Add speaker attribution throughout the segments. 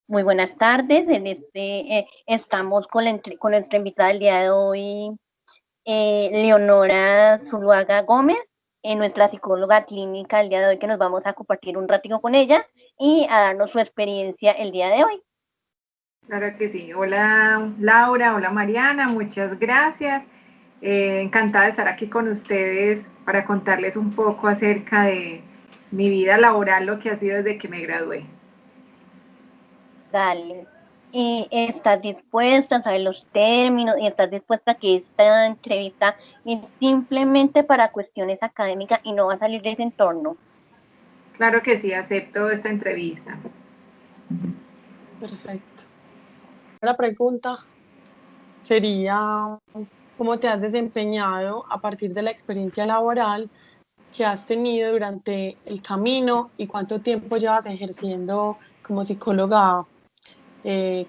Speaker 1: Muy buenas tardes. Estamos con nuestra invitada del día de hoy, Leonora Zuluaga Gómez, nuestra psicóloga clínica el día de hoy, que nos vamos a compartir un ratito con ella y a darnos su experiencia el día de hoy.
Speaker 2: Claro que sí. Hola Laura, hola Mariana, muchas gracias. Encantada de estar aquí con ustedes para contarles un poco acerca de mi vida laboral, lo que ha sido desde que me gradué.
Speaker 1: Dale. ¿Estás dispuesta a saber los términos y estás dispuesta a que esta entrevista es simplemente para cuestiones académicas y no va a salir de ese entorno?
Speaker 2: Claro que sí, acepto esta entrevista.
Speaker 3: Perfecto. La pregunta sería, ¿cómo te has desempeñado a partir de la experiencia laboral que has tenido durante el camino y cuánto tiempo llevas ejerciendo como psicóloga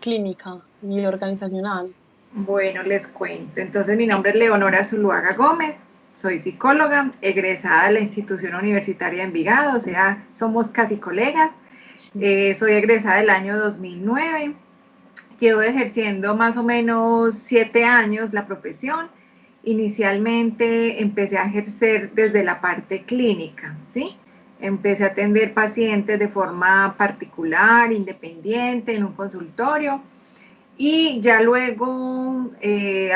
Speaker 3: clínica y organizacional?
Speaker 2: Bueno, les cuento. Entonces, mi nombre es Leonora Zuluaga Gómez, soy psicóloga, egresada de la institución universitaria de Envigado, o sea, somos casi colegas. Soy egresada del año 2009. Llevo ejerciendo más o menos 7 años la profesión. Inicialmente empecé a ejercer desde la parte clínica, ¿sí? Empecé a atender pacientes de forma particular, independiente, en un consultorio. Y ya luego,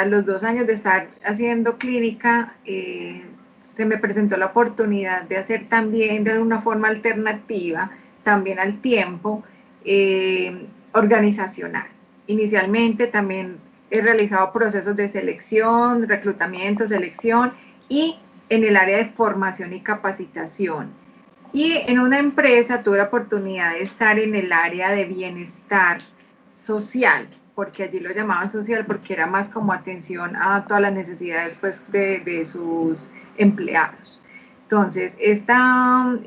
Speaker 2: a los 2 años de estar haciendo clínica, se me presentó la oportunidad de hacer también de alguna forma alternativa, también al tiempo, organizacional. Inicialmente también he realizado procesos de selección, reclutamiento, selección y en el área de formación y capacitación. Y en una empresa tuve la oportunidad de estar en el área de bienestar social, porque allí lo llamaban social porque era más como atención a todas las necesidades pues, de sus empleados. Entonces, esta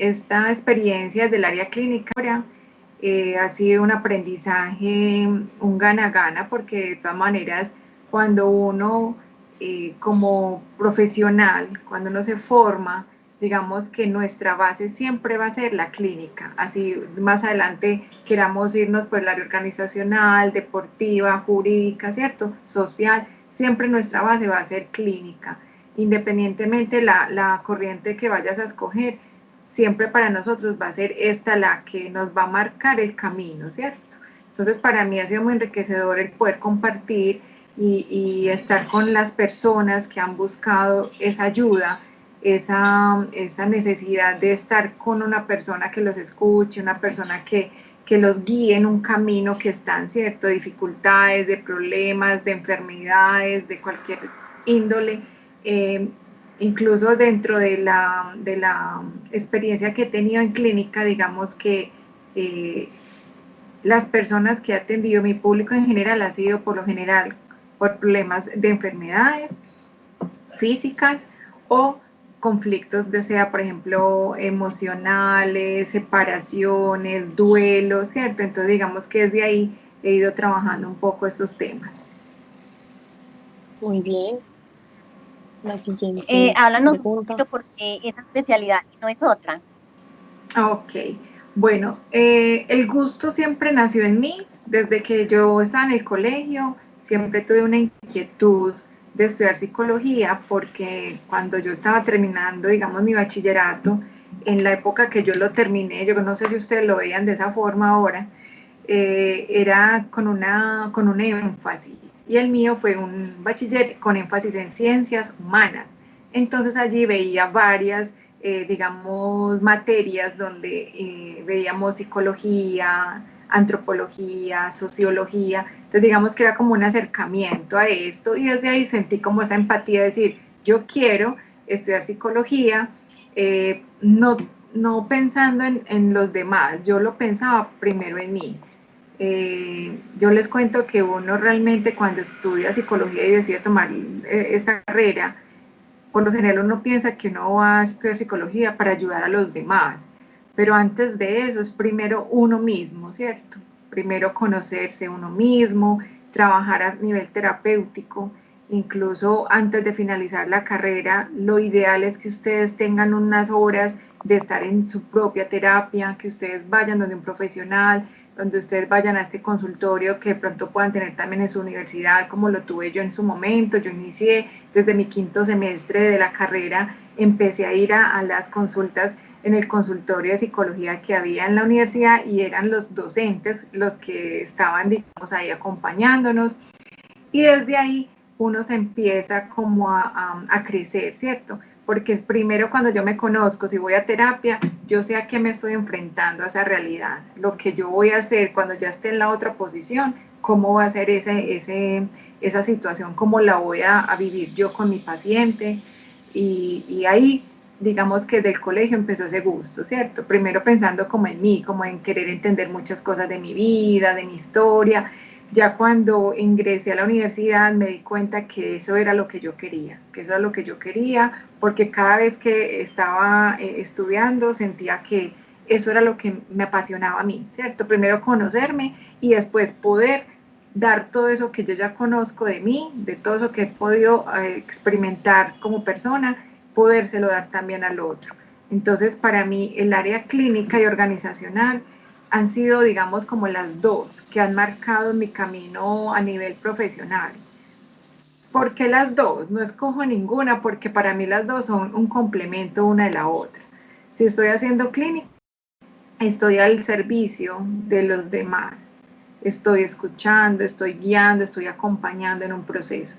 Speaker 2: experiencia del área clínica ha sido un aprendizaje, un gana-gana, porque de todas maneras, cuando uno como profesional, cuando uno se forma, digamos que nuestra base siempre va a ser la clínica, así más adelante queramos irnos por el área organizacional, deportiva, jurídica, ¿cierto? Social, siempre nuestra base va a ser clínica, independientemente la corriente que vayas a escoger, siempre para nosotros va a ser esta la que nos va a marcar el camino, ¿cierto? Entonces para mí ha sido muy enriquecedor el poder compartir y estar con las personas que han buscado esa ayuda, esa necesidad de estar con una persona que los escuche, una persona que los guíe en un camino que están, ¿cierto? Dificultades, de problemas, de enfermedades, de cualquier índole. Incluso dentro de la experiencia que he tenido en clínica, digamos que las personas que he atendido, mi público en general ha sido por lo general por problemas de enfermedades físicas o conflictos, de sea, por ejemplo, emocionales, separaciones, duelos, ¿cierto? Entonces, digamos que desde ahí he ido trabajando un poco estos temas.
Speaker 3: Muy bien. La siguiente
Speaker 1: Háblanos un
Speaker 3: pregunta.
Speaker 1: poquito por qué esa especialidad y no es otra.
Speaker 2: Ok, bueno, el gusto siempre nació en mí, desde que yo estaba en el colegio, siempre tuve una inquietud de estudiar psicología, porque cuando yo estaba terminando, digamos, mi bachillerato, en la época que yo lo terminé, yo no sé si ustedes lo veían de esa forma ahora, era con un énfasis, y el mío fue un bachiller con énfasis en ciencias humanas. Entonces allí veía varias, digamos, materias donde veíamos psicología, antropología, sociología. Entonces digamos que era como un acercamiento a esto y desde ahí sentí como esa empatía de decir, yo quiero estudiar psicología, no pensando en los demás, yo lo pensaba primero en mí. Yo les cuento que uno realmente cuando estudia psicología y decide tomar esta carrera, por lo general uno piensa que uno va a estudiar psicología para ayudar a los demás, pero antes de eso es primero uno mismo, ¿cierto? Primero conocerse uno mismo, trabajar a nivel terapéutico, incluso antes de finalizar la carrera, lo ideal es que ustedes tengan unas horas de estar en su propia terapia, que ustedes vayan donde un profesional, donde ustedes vayan a este consultorio que de pronto puedan tener también en su universidad, como lo tuve yo en su momento. Yo inicié desde mi 5º semestre de la carrera, empecé a ir a las consultas en el consultorio de psicología que había en la universidad y eran los docentes los que estaban, digamos, ahí acompañándonos, y desde ahí uno se empieza como a crecer, ¿cierto? Porque es primero cuando yo me conozco, si voy a terapia, yo sé a qué me estoy enfrentando, a esa realidad, lo que yo voy a hacer cuando ya esté en la otra posición, cómo va a ser esa situación, cómo la voy a vivir yo con mi paciente, y ahí digamos que del colegio empezó ese gusto, ¿cierto? Primero pensando como en mí, como en querer entender muchas cosas de mi vida, de mi historia. Ya cuando ingresé a la universidad me di cuenta que eso era lo que yo quería, porque cada vez que estaba estudiando sentía que eso era lo que me apasionaba a mí, ¿cierto? Primero conocerme y después poder dar todo eso que yo ya conozco de mí, de todo eso que he podido experimentar como persona, podérselo dar también al otro. Entonces, para mí, el área clínica y organizacional han sido, digamos, como las dos que han marcado mi camino a nivel profesional. ¿Por qué las dos? No escojo ninguna porque para mí las dos son un complemento una de la otra. Si estoy haciendo clínica, estoy al servicio de los demás. Estoy escuchando, estoy guiando, estoy acompañando en un proceso.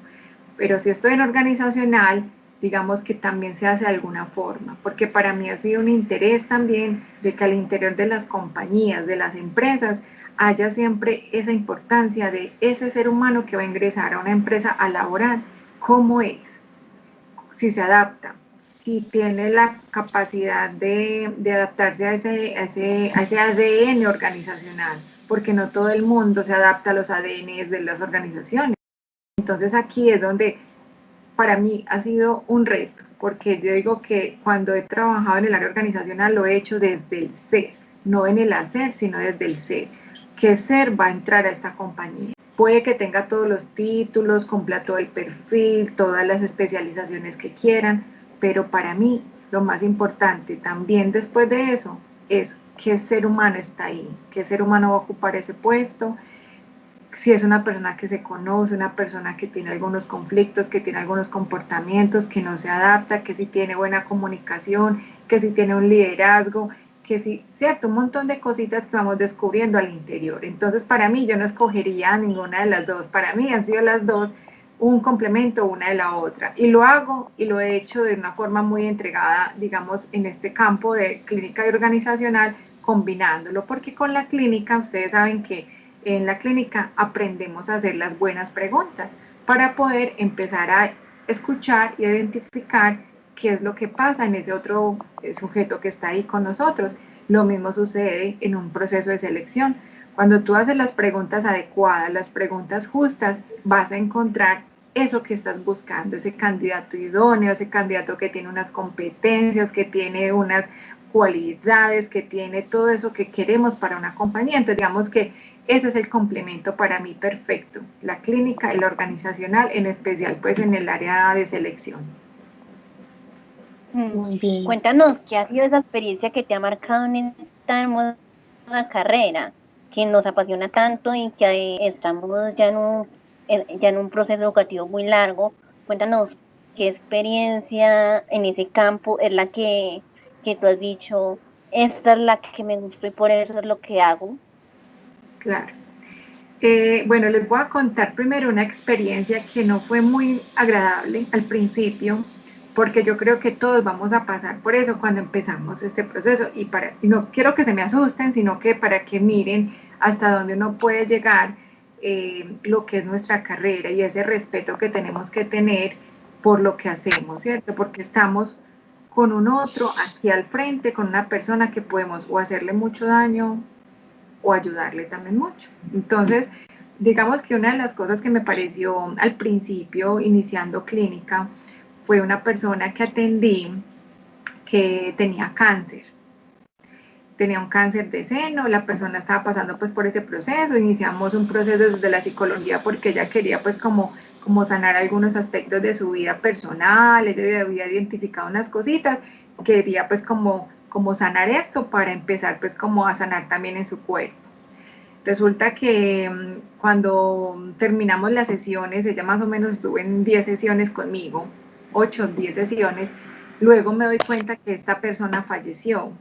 Speaker 2: Pero si estoy en organizacional, digamos que también se hace de alguna forma, porque para mí ha sido un interés también de que al interior de las compañías, de las empresas, haya siempre esa importancia de ese ser humano que va a ingresar a una empresa a laborar, cómo es, si se adapta, si tiene la capacidad de adaptarse a ese ADN organizacional, porque no todo el mundo se adapta a los ADN de las organizaciones. Entonces aquí es donde para mí ha sido un reto, porque yo digo que cuando he trabajado en el área organizacional lo he hecho desde el ser, no en el hacer, sino desde el ser. ¿Qué ser va a entrar a esta compañía? Puede que tenga todos los títulos, cumpla todo el perfil, todas las especializaciones que quieran, pero para mí lo más importante también después de eso es qué ser humano está ahí, qué ser humano va a ocupar ese puesto, si es una persona que se conoce, una persona que tiene algunos conflictos, que tiene algunos comportamientos, que no se adapta, que si tiene buena comunicación, que si tiene un liderazgo, que sí, cierto, un montón de cositas que vamos descubriendo al interior. Entonces, para mí, yo no escogería ninguna de las dos. Para mí han sido las dos un complemento una de la otra. Y lo hago y lo he hecho de una forma muy entregada, digamos, en este campo de clínica y organizacional, combinándolo, porque con la clínica, ustedes saben que en la clínica aprendemos a hacer las buenas preguntas para poder empezar a escuchar y identificar qué es lo que pasa en ese otro sujeto que está ahí con nosotros. Lo mismo sucede en un proceso de selección. Cuando tú haces las preguntas adecuadas, las preguntas justas, vas a encontrar eso que estás buscando, ese candidato idóneo, ese candidato que tiene unas competencias, que tiene unas cualidades, que tiene todo eso que queremos para una compañía. Entonces, digamos que ese es el complemento para mí perfecto, la clínica y la organizacional, en especial pues en el área de selección.
Speaker 3: Muy bien.
Speaker 1: Cuéntanos, ¿qué ha sido esa experiencia que te ha marcado en esta hermosa carrera, que nos apasiona tanto y que estamos ya en un proceso educativo muy largo? Cuéntanos, ¿qué experiencia en ese campo es la que tú has dicho, esta es la que me gustó y por eso es lo que hago?
Speaker 2: Claro. Bueno, les voy a contar primero una experiencia que no fue muy agradable al principio, porque yo creo que todos vamos a pasar por eso cuando empezamos este proceso, y no quiero que se me asusten, sino que para que miren hasta dónde uno puede llegar, lo que es nuestra carrera y ese respeto que tenemos que tener por lo que hacemos, ¿cierto? Porque estamos con un otro aquí al frente, con una persona que podemos o hacerle mucho daño o ayudarle también mucho. Entonces, digamos que una de las cosas que me pareció al principio, iniciando clínica, fue una persona que atendí que tenía cáncer. Tenía un cáncer de seno, la persona estaba pasando pues por ese proceso, iniciamos un proceso desde la psicología porque ella quería pues como sanar algunos aspectos de su vida personal, ella había identificado unas cositas, quería pues como como sanar esto para empezar pues como a sanar también en su cuerpo. Resulta que cuando terminamos las sesiones, ella más o menos estuvo en 10 sesiones conmigo, 8 o 10 sesiones, luego me doy cuenta que esta persona falleció.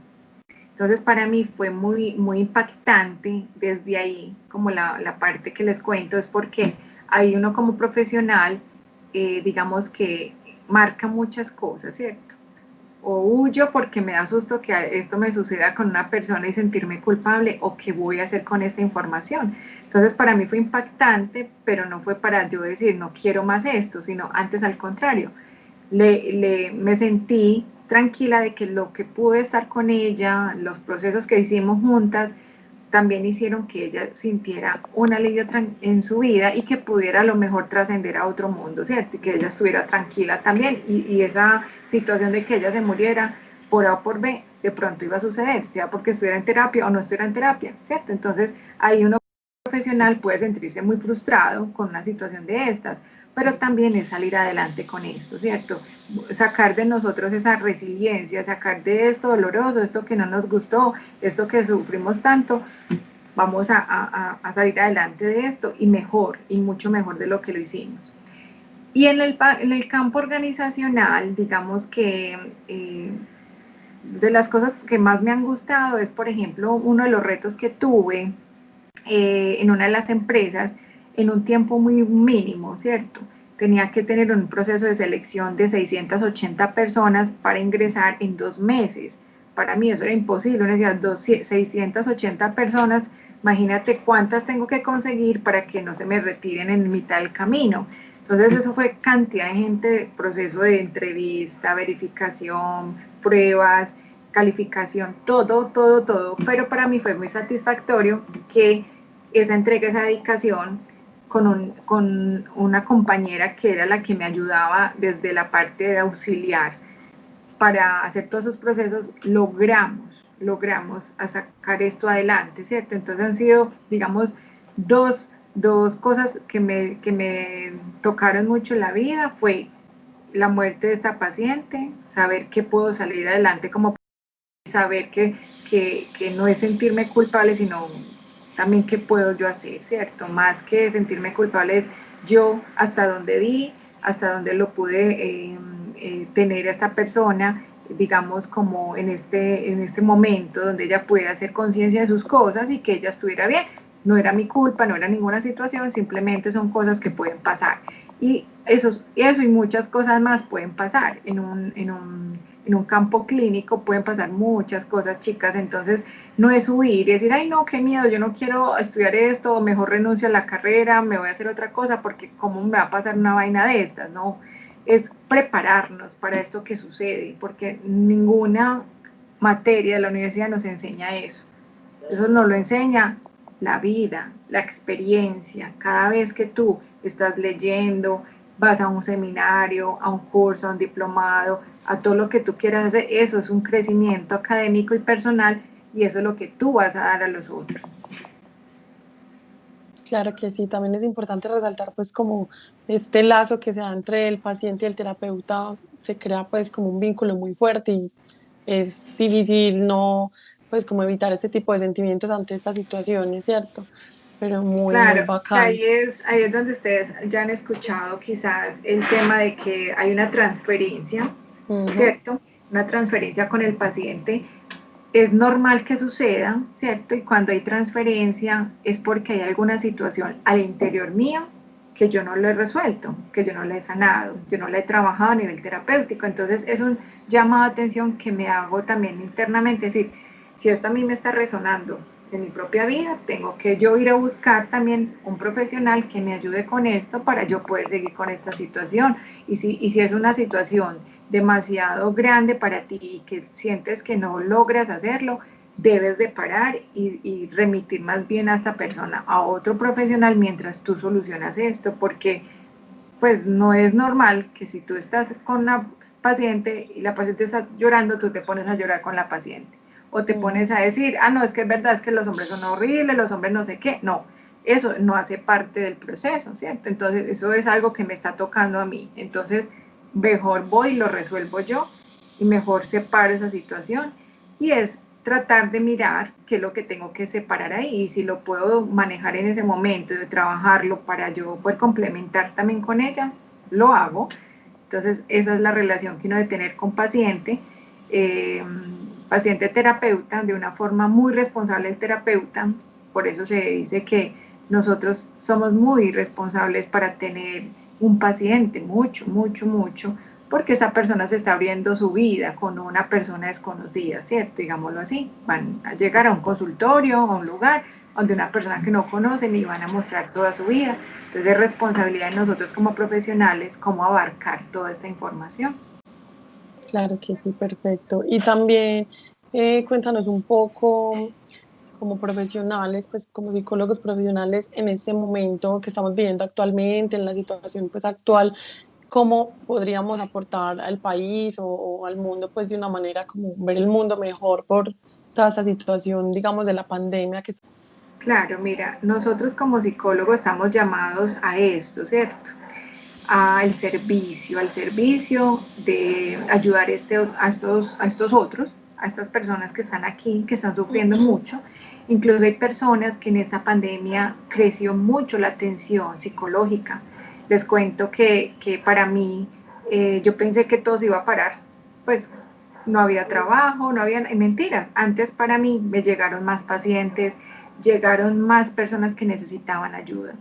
Speaker 2: Entonces para mí fue muy impactante desde ahí, como la parte que les cuento, es porque ahí uno como profesional, digamos que marca muchas cosas, ¿cierto? O huyo porque me da susto que esto me suceda con una persona y sentirme culpable, o qué voy a hacer con esta información. Entonces para mí fue impactante, pero no fue para yo decir no quiero más esto, sino antes al contrario. Me sentí tranquila de que lo que pude estar con ella, los procesos que hicimos juntas, también hicieron que ella sintiera un alivio en su vida y que pudiera a lo mejor trascender a otro mundo, ¿cierto? Y que ella estuviera tranquila también, y esa situación de que ella se muriera por A o por B, de pronto iba a suceder, sea porque estuviera en terapia o no estuviera en terapia, ¿cierto? Entonces ahí uno profesional puede sentirse muy frustrado con una situación de estas, pero también es salir adelante con esto, ¿cierto? Sacar de nosotros esa resiliencia, sacar de esto doloroso, esto que no nos gustó, esto que sufrimos tanto, vamos a salir adelante de esto, y mejor, y mucho mejor de lo que lo hicimos. Y en el campo organizacional, digamos que de las cosas que más me han gustado es, por ejemplo, uno de los retos que tuve en una de las empresas en un tiempo muy mínimo, ¿cierto? Tenía que tener un proceso de selección de 680 personas para ingresar en 2 meses. Para mí eso era imposible, necesitaba 680 personas, imagínate cuántas tengo que conseguir para que no se me retiren en mitad del camino. Entonces eso fue cantidad de gente, proceso de entrevista, verificación, pruebas, calificación, todo, pero para mí fue muy satisfactorio que esa entrega, esa dedicación con una compañera que era la que me ayudaba desde la parte de auxiliar para hacer todos esos procesos, logramos a sacar esto adelante, ¿cierto? Entonces han sido, digamos, dos cosas que me tocaron mucho en la vida, fue la muerte de esta paciente, saber que puedo salir adelante, como saber que no es sentirme culpable, sino también qué puedo yo hacer, ¿cierto? Más que sentirme culpable es yo hasta dónde di, hasta dónde lo pude tener a esta persona, digamos, como en este momento donde ella pudiera hacer conciencia de sus cosas y que ella estuviera bien. No era mi culpa, no era ninguna situación, simplemente son cosas que pueden pasar. Y eso y muchas cosas más pueden pasar en un campo clínico, pueden pasar muchas cosas, chicas. Entonces no es huir y decir, ay no, qué miedo, yo no quiero estudiar esto, o mejor renuncio a la carrera, me voy a hacer otra cosa porque cómo me va a pasar una vaina de estas. No, es prepararnos para esto que sucede, porque ninguna materia de la universidad nos enseña eso. Eso nos lo enseña la vida, la experiencia. Cada vez que tú estás leyendo, vas a un seminario, a un curso, a un diplomado, a todo lo que tú quieras hacer, eso es un crecimiento académico y personal, y eso es lo que tú vas a dar a los otros.
Speaker 3: Claro que sí, también es importante resaltar pues como este lazo que se da entre el paciente y el terapeuta, se crea pues como un vínculo muy fuerte, y es difícil no pues como evitar este tipo de sentimientos ante estas situaciones, ¿cierto? Pero muy
Speaker 2: Claro, que
Speaker 3: bacán.
Speaker 2: ahí es donde ustedes ya han escuchado quizás el tema de que hay una transferencia,
Speaker 3: Ujú.
Speaker 2: ¿cierto? Una transferencia con el paciente. Es normal que suceda, ¿cierto? Y cuando hay transferencia es porque hay alguna situación al interior mío que yo no lo he resuelto, que yo no la he sanado, yo no la he trabajado a nivel terapéutico. Entonces es un llamado de atención que me hago también internamente, es decir, si esto a mí me está resonando en mi propia vida, tengo que yo ir a buscar también un profesional que me ayude con esto para yo poder seguir con esta situación. Y si es una situación demasiado grande para ti y que sientes que no logras hacerlo, debes de parar y remitir más bien a esta persona, a otro profesional, mientras tú solucionas esto, porque pues no es normal que si tú estás con una paciente y la paciente está llorando, tú te pones a llorar con la paciente, o te pones a decir, ah, no, es que es verdad, es que los hombres son horribles, los hombres no sé qué. No, eso no hace parte del proceso, ¿cierto? Entonces eso es algo que me está tocando a mí, entonces mejor voy y lo resuelvo yo, y mejor separo esa situación y es tratar de mirar qué es lo que tengo que separar ahí y si lo puedo manejar en ese momento, de trabajarlo para yo poder complementar también con ella, lo hago. Entonces esa es la relación que uno debe tener con paciente, paciente-terapeuta, de una forma muy responsable el terapeuta. Por eso se dice que nosotros somos muy responsables para tener un paciente, mucho, mucho, mucho, porque esa persona se está abriendo su vida con una persona desconocida, ¿cierto? Digámoslo así. Van a llegar a un consultorio, a un lugar donde una persona que no conocen y van a mostrar toda su vida. Entonces es responsabilidad de nosotros como profesionales cómo abarcar toda esta información.
Speaker 3: Claro que sí, perfecto. Y también cuéntanos un poco como profesionales, pues como psicólogos profesionales en este momento que estamos viviendo actualmente, en la situación pues actual, cómo podríamos aportar al país o al mundo pues de una manera como ver el mundo mejor por toda esta situación, digamos, de la pandemia que...
Speaker 2: Claro, mira, nosotros como psicólogos estamos llamados a esto, ¿cierto? Al servicio de ayudar a estos otros, a estas personas que están aquí, que están sufriendo mucho. Incluso hay personas que en esta pandemia creció mucho la atención psicológica. Les cuento que para mí, yo pensé que todo se iba a parar, pues no había trabajo, no había mentiras. Antes para mí me llegaron más pacientes, llegaron más personas que necesitaban ayuda,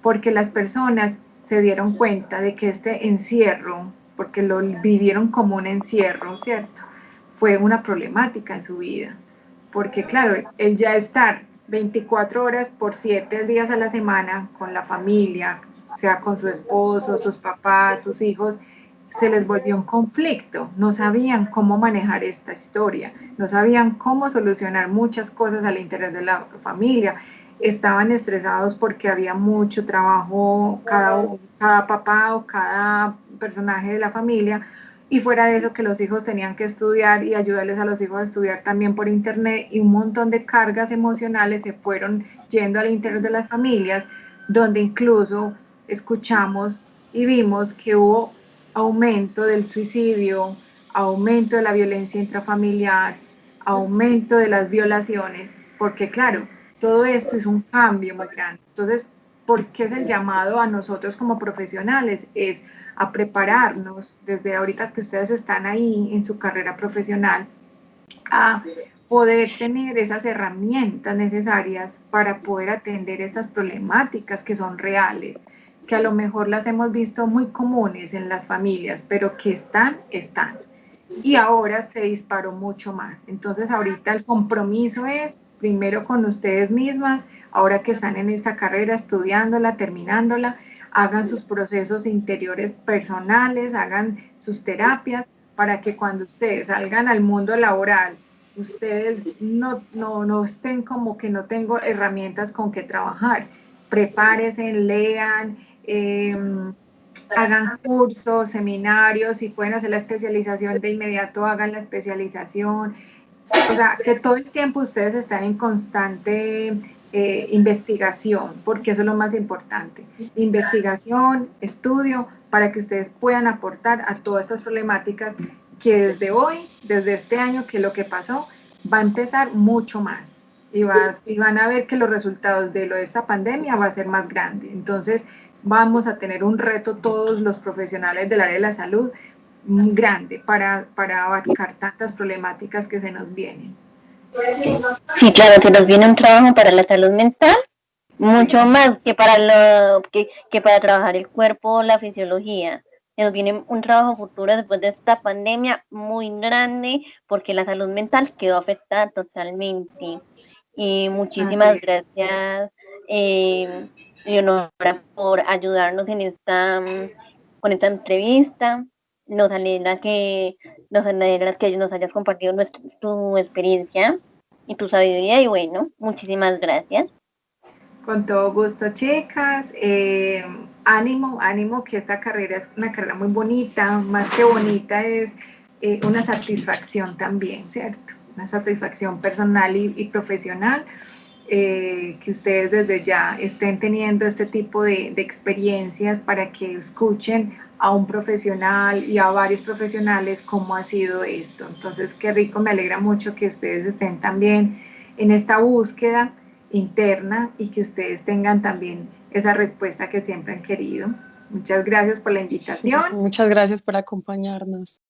Speaker 2: porque las personas se dieron cuenta de que este encierro, porque lo vivieron como un encierro, ¿cierto? Fue una problemática en su vida, porque claro, el ya estar 24 horas por 7 días a la semana con la familia, sea con su esposo, sus papás, sus hijos, se les volvió un conflicto, no sabían cómo manejar esta historia, no sabían cómo solucionar muchas cosas al interior de la familia, estaban estresados porque había mucho trabajo, cada papá o cada personaje de la familia, y fuera de eso que los hijos tenían que estudiar y ayudarles a los hijos a estudiar también por internet, y un montón de cargas emocionales se fueron yendo al interior de las familias, donde incluso escuchamos y vimos que hubo aumento del suicidio, aumento de la violencia intrafamiliar, aumento de las violaciones, porque claro, todo esto es un cambio muy grande. Entonces, ¿por qué es el llamado a nosotros como profesionales? Es a prepararnos desde ahorita que ustedes están ahí en su carrera profesional, a poder tener esas herramientas necesarias para poder atender estas problemáticas que son reales, que a lo mejor las hemos visto muy comunes en las familias, pero que están. Y ahora se disparó mucho más. Entonces ahorita el compromiso es primero con ustedes mismas, ahora que están en esta carrera, estudiándola, terminándola, hagan sus procesos interiores personales, hagan sus terapias, para que cuando ustedes salgan al mundo laboral, ustedes no estén como que no tengo herramientas con que trabajar. Prepárense, lean, hagan cursos, seminarios, si pueden hacer la especialización de inmediato, hagan la especialización. O sea, que todo el tiempo ustedes están en constante investigación, porque eso es lo más importante. Investigación, estudio, para que ustedes puedan aportar a todas estas problemáticas que desde hoy, desde este año, que lo que pasó, va a empezar mucho más. Y van a ver que los resultados de esta pandemia va a ser más grande. Entonces, vamos a tener un reto todos los profesionales del área de la salud grande para abarcar tantas problemáticas que se nos vienen.
Speaker 1: Sí, claro, se nos viene un trabajo para la salud mental, mucho más que para trabajar el cuerpo, la fisiología. Se nos viene un trabajo futuro después de esta pandemia muy grande, porque la salud mental quedó afectada totalmente. Y muchísimas gracias, Leonora, por ayudarnos con esta entrevista. Nos alegra que nos hayas compartido tu experiencia y tu sabiduría, y bueno, muchísimas gracias.
Speaker 2: Con todo gusto, chicas. Ánimo, que esta carrera es una carrera muy bonita, más que bonita es una satisfacción también, ¿cierto? Una satisfacción personal y profesional. que ustedes desde ya estén teniendo este tipo de experiencias para que escuchen a un profesional y a varios profesionales cómo ha sido esto. Entonces, qué rico, me alegra mucho que ustedes estén también en esta búsqueda interna y que ustedes tengan también esa respuesta que siempre han querido. Muchas gracias por la invitación.
Speaker 3: Muchas gracias por acompañarnos.